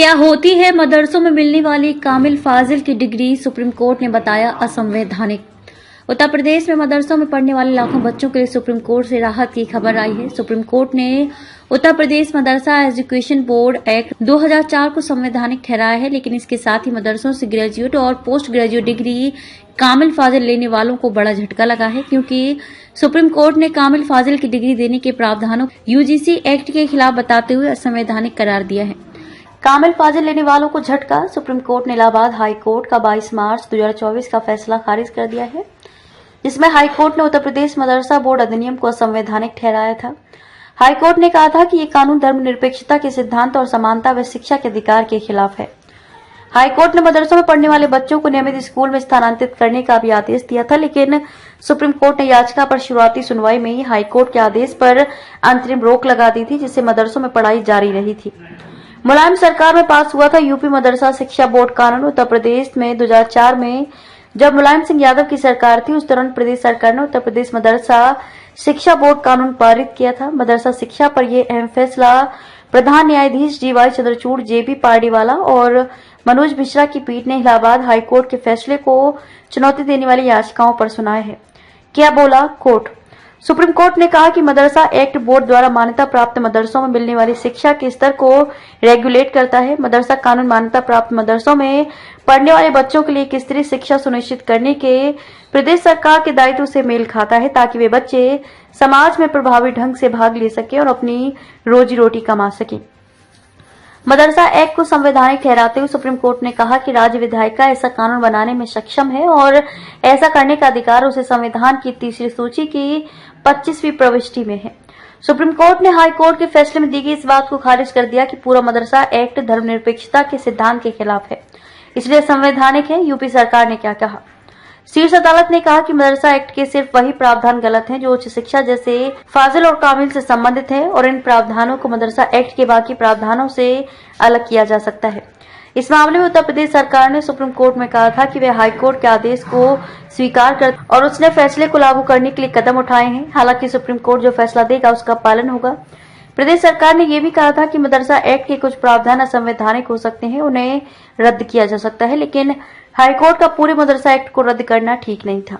क्या होती है मदरसों में मिलने वाली कामिल फाजिल की डिग्री, सुप्रीम कोर्ट ने बताया असंवैधानिक। उत्तर प्रदेश में मदरसों में पढ़ने वाले लाखों बच्चों के लिए सुप्रीम कोर्ट से राहत की खबर आई है। सुप्रीम कोर्ट ने उत्तर प्रदेश मदरसा एजुकेशन बोर्ड एक्ट 2004 को संवैधानिक ठहराया है, लेकिन इसके साथ ही मदरसों से ग्रेजुएट और पोस्ट ग्रेजुएट डिग्री कामिल फाजिल लेने वालों को बड़ा झटका लगा है, क्योंकि सुप्रीम कोर्ट ने कामिल फाजिल की डिग्री देने के प्रावधानों यूजीसी एक्ट के खिलाफ बताते हुए असंवैधानिक करार दिया है। कामिल फाजिल लेने वालों को झटका। सुप्रीम कोर्ट ने इलाहाबाद हाई कोर्ट का 22 मार्च 2024 का फैसला खारिज कर दिया है, जिसमें हाई कोर्ट ने उत्तर प्रदेश मदरसा बोर्ड अधिनियम को असंवैधानिक ठहराया था। हाई कोर्ट ने कहा था कि ये कानून धर्मनिरपेक्षता के सिद्धांत और समानता व शिक्षा के अधिकार के खिलाफ है। हाई कोर्ट ने मदरसों में पढ़ने वाले बच्चों को नियमित स्कूल में स्थानांतरित करने का भी आदेश दिया था, लेकिन सुप्रीम कोर्ट ने याचिका पर शुरुआती सुनवाई में ही हाई कोर्ट के आदेश पर अंतरिम रोक लगा दी थी, जिससे मदरसों में पढ़ाई जारी रही थी। मुलायम सरकार में पास हुआ था यूपी मदरसा शिक्षा बोर्ड कानून। उत्तर प्रदेश में 2004 में जब मुलायम सिंह यादव की सरकार थी, उस दौरान प्रदेश सरकार ने उत्तर प्रदेश मदरसा शिक्षा बोर्ड कानून पारित किया था। मदरसा शिक्षा पर यह अहम फैसला प्रधान न्यायाधीश DY चंद्रचूड़, JB पार्डीवाला और मनोज मिश्रा की पीठ ने इलाहाबाद हाई कोर्ट के फैसले को चुनौती देने वाली याचिकाओं पर सुनाए है। क्या बोला कोर्ट? सुप्रीम कोर्ट ने कहा कि मदरसा एक्ट बोर्ड द्वारा मान्यता प्राप्त मदरसों में मिलने वाली शिक्षा के स्तर को रेगुलेट करता है। मदरसा कानून मान्यता प्राप्त मदरसों में पढ़ने वाले बच्चों के लिए एक स्तरीय शिक्षा सुनिश्चित करने के प्रदेश सरकार के दायित्व से मेल खाता है, ताकि वे बच्चे समाज में प्रभावी ढंग से भाग ले सके और अपनी रोजी रोटी कमा सके। मदरसा एक्ट को संवैधानिक ठहराते हुए सुप्रीम कोर्ट ने कहा कि राज्य विधायिका ऐसा कानून बनाने में सक्षम है और ऐसा करने का अधिकार उसे संविधान की तीसरी सूची की 25वीं प्रविष्टि में है। सुप्रीम कोर्ट ने हाई कोर्ट के फैसले में दी गई इस बात को खारिज कर दिया कि पूरा मदरसा एक्ट धर्मनिरपेक्षता के सिद्धांत के खिलाफ है, इसलिए संवैधानिक है। यूपी सरकार ने क्या कहा? शीर्ष अदालत ने कहा कि मदरसा एक्ट के सिर्फ वही प्रावधान गलत हैं जो उच्च शिक्षा जैसे फाजिल और कामिल से संबंधित है, और इन प्रावधानों को मदरसा एक्ट के बाकी प्रावधानों से अलग किया जा सकता है। इस मामले में उत्तर प्रदेश सरकार ने सुप्रीम कोर्ट में कहा था कि वह हाई कोर्ट के आदेश को स्वीकार कर और उसने फैसले को लागू करने के लिए कदम उठाए हैं। हालांकि सुप्रीम कोर्ट जो फैसला देगा उसका पालन होगा। प्रदेश सरकार ने यह भी कहा था कि मदरसा एक्ट के कुछ प्रावधान असंवैधानिक हो सकते हैं, उन्हें रद्द किया जा सकता है, लेकिन हाईकोर्ट का पूरे मदरसा एक्ट को रद्द करना ठीक नहीं था।